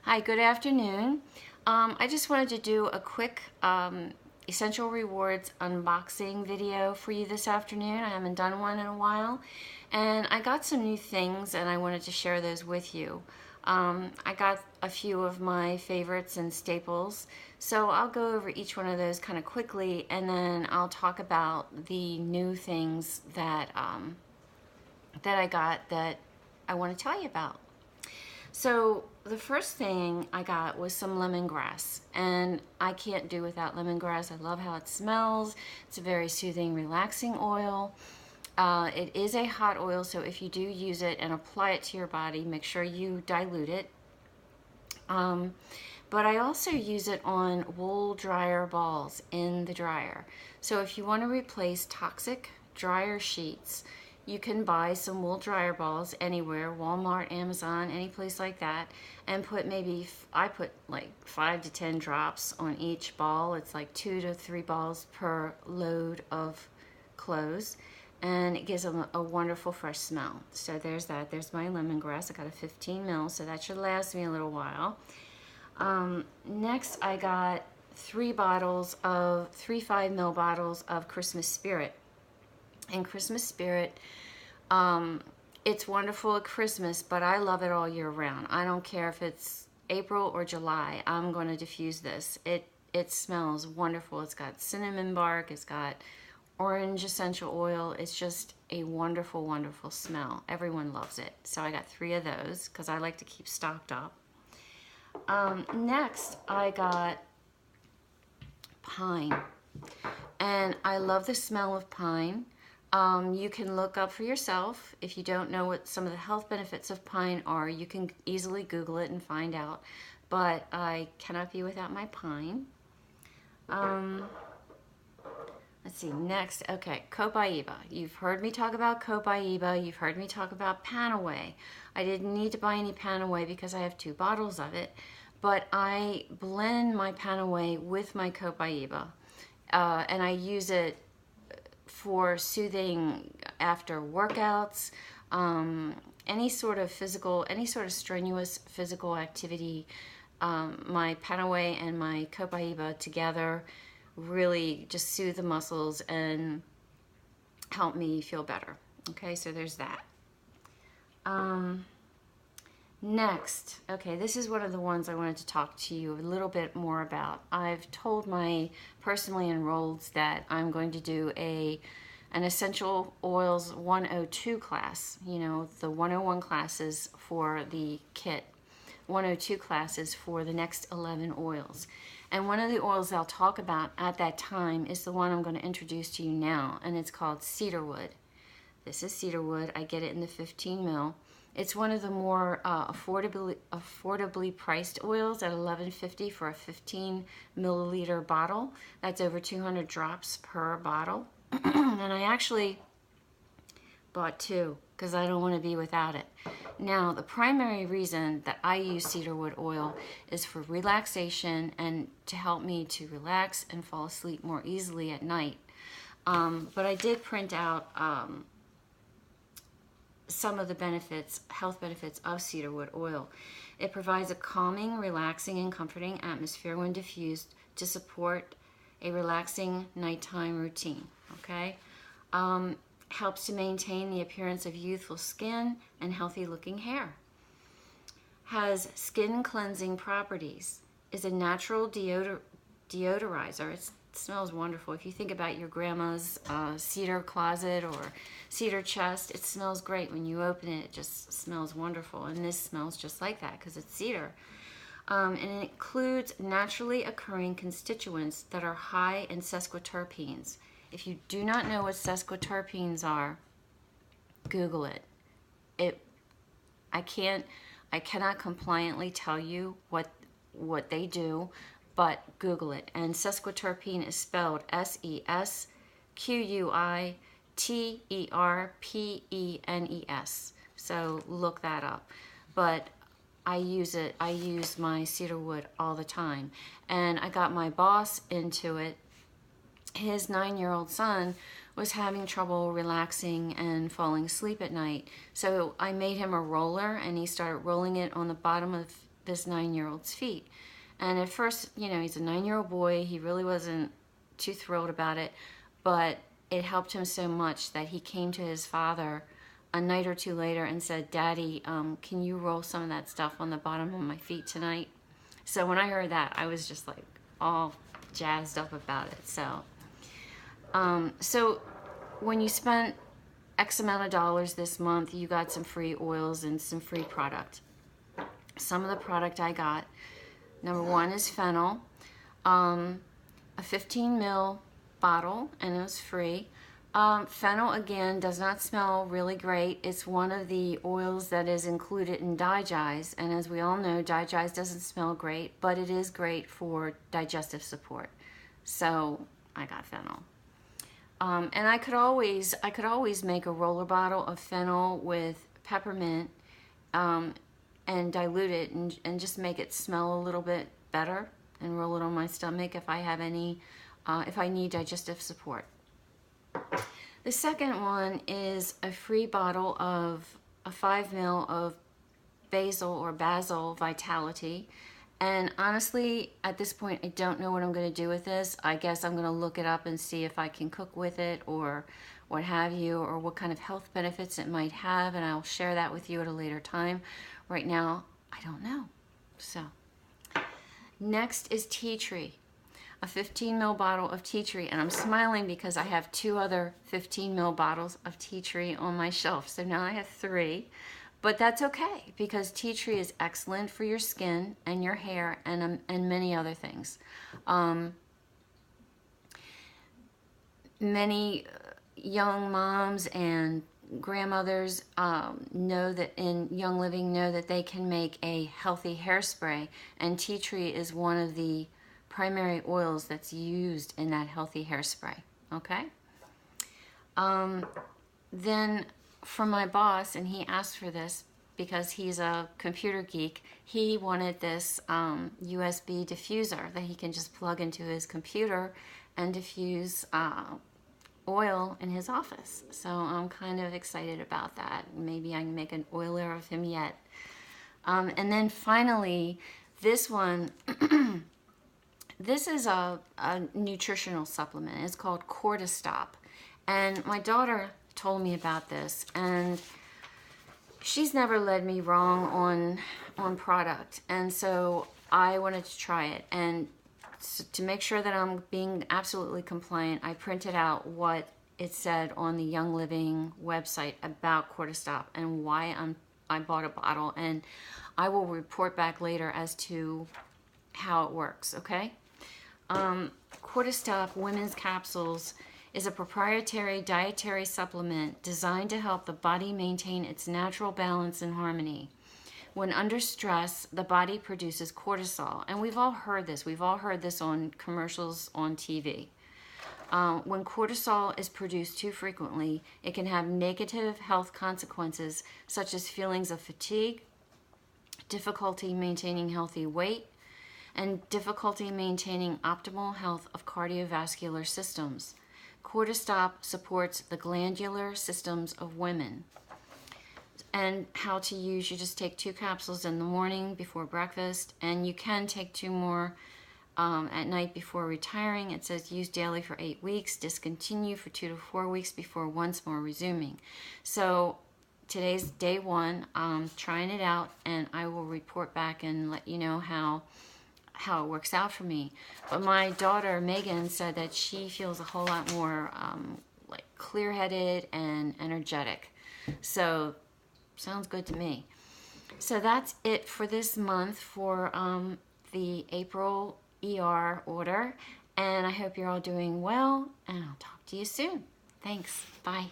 Hi, good afternoon. I just wanted to do a quick Essential Rewards unboxing video for you this afternoon. I haven't done one in a while, and I got some new things and I wanted to share those with you. I got a few of my favorites and staples, so I'll go over each one of those kind of quickly, and then I'll talk about the new things that I got that I want to tell you about. So the first thing I got was some lemongrass, and I can't do without lemongrass. I love how it smells. It's a very soothing, relaxing oil. It is a hot oil, so if you do use it and apply it to your body, make sure you dilute it. But I also use it on wool dryer balls in the dryer. So if you want to replace toxic dryer sheets, you can buy some wool dryer balls anywhere, Walmart, Amazon, any place like that, and put I put like 5 to 10 drops on each ball. It's like 2 to 3 balls per load of clothes, and it gives them a wonderful fresh smell. So there's that. There's my lemongrass. I got a 15 mil, so that should last me a little while. Next I got 3 5 mil bottles of Christmas Spirit. And Christmas Spirit, it's wonderful at Christmas, but I love it all year round. I don't care if it's April or July, I'm going to diffuse this. It smells wonderful. It's got cinnamon bark, it's got orange essential oil. It's just a wonderful, wonderful smell. Everyone loves it. So I got 3 of those because I like to keep stocked up. Next, I got pine, and I love the smell of pine. You can look up for yourself. If you don't know what some of the health benefits of pine are, you can easily Google it and find out. But I cannot be without my pine. Let's see, next, okay, Copaiba. You've heard me talk about Copaiba. You've heard me talk about Panaway. I didn't need to buy any Panaway because I have 2 bottles of it, but I blend my Panaway with my Copaiba, and I use it for soothing after workouts, any sort of strenuous physical activity. My Panaway and my Copaiba together really just soothe the muscles and help me feel better. Okay, so there's that. Next, okay, this is one of the ones I wanted to talk to you a little bit more about. I've told my personally enrolleds that I'm going to do an Essential Oils 102 class. You know, the 101 classes for the kit, 102 classes for the next 11 oils. And one of the oils I'll talk about at that time is the one I'm going to introduce to you now, and it's called cedarwood. This is cedarwood. I get it in the 15 mil. It's one of the more affordably priced oils at $11.50 for a 15 milliliter bottle. That's over 200 drops per bottle. And I actually bought 2 because I don't want to be without it. Now, the primary reason that I use cedarwood oil is for relaxation and to help me to relax and fall asleep more easily at night. But I did print out some of the health benefits of cedarwood oil. It provides a calming, relaxing, and comforting atmosphere when diffused to support a relaxing nighttime routine. Okay? Helps to maintain the appearance of youthful skin and healthy looking hair. Has skin cleansing properties. Is a natural deodorizer. It smells wonderful. If you think about your grandma's cedar closet or cedar chest, it smells great. When you open it, it just smells wonderful. And this smells just like that because it's cedar. And it includes naturally occurring constituents that are high in sesquiterpenes. If you do not know what sesquiterpenes are, Google it. I cannot compliantly tell you what they do, but Google it. And sesquiterpene is spelled SESQUITERPENES. So look that up. But I use my cedarwood all the time. And I got my boss into it. His 9-year-old son was having trouble relaxing and falling asleep at night. So I made him a roller, and he started rolling it on the bottom of this 9-year-old's feet. And at first, you know, he's a 9-year-old boy. He really wasn't too thrilled about it, but it helped him so much that he came to his father a night or two later and said, "Daddy, can you roll some of that stuff on the bottom of my feet tonight?" So when I heard that, I was just like all jazzed up about it. So when you spent X amount of dollars this month, you got some free oils and some free product. Some of the product I got, number one is Fennel, a 15 ml bottle, and it was free. Fennel, again, does not smell really great. It's one of the oils that is included in Digest, and as we all know, Digest doesn't smell great, but it is great for digestive support. So I got Fennel. And I could always make a roller bottle of Fennel with peppermint and dilute it and just make it smell a little bit better and roll it on my stomach if I have any, if I need digestive support. The second one is a free bottle of a 5 ml of Basil Vitality. And honestly, at this point, I don't know what I'm going to do with this. I guess I'm going to look it up and see if I can cook with it or what have you, or what kind of health benefits it might have, and I'll share that with you at a later time. Right now, I don't know. So, next is tea tree. A 15 ml bottle of tea tree, and I'm smiling because I have 2 other 15 ml bottles of tea tree on my shelf. So now I have 3, but that's okay because tea tree is excellent for your skin and your hair and many other things. Many young moms and grandmothers know that in Young Living know that they can make a healthy hairspray, and tea tree is one of the primary oils that's used in that healthy hairspray. Okay. Then from my boss, and he asked for this because he's a computer geek, he wanted this USB diffuser that he can just plug into his computer and diffuse oil in his office. So I'm kind of excited about that. Maybe I can make an oiler of him yet. And then finally, this one, this is a nutritional supplement. It's called Cortistop. And my daughter told me about this, and she's never led me wrong on product. And so I wanted to try it. And to make sure that I'm being absolutely compliant, I printed out what it said on the Young Living website about Cortistop and why I bought a bottle. And I will report back later as to how it works, okay? Cortistop Women's Capsules is a proprietary dietary supplement designed to help the body maintain its natural balance and harmony. When under stress, the body produces cortisol, and we've all heard this. We've all heard this on commercials on TV. When cortisol is produced too frequently, it can have negative health consequences such as feelings of fatigue, difficulty maintaining healthy weight, and difficulty maintaining optimal health of cardiovascular systems. Cortistop supports the glandular systems of women. And how to use, you just take 2 capsules in the morning before breakfast, and you can take 2 more at night before retiring. It says use daily for 8 weeks, discontinue for 2 to 4 weeks before once more resuming. So today's day 1, I'm trying it out, and I will report back and let you know how it works out for me. But my daughter Megan said that she feels a whole lot more like clear-headed and energetic. So sounds good to me. So that's it for this month for the April ER order, and I hope you're all doing well, and I'll talk to you soon. Thanks. Bye.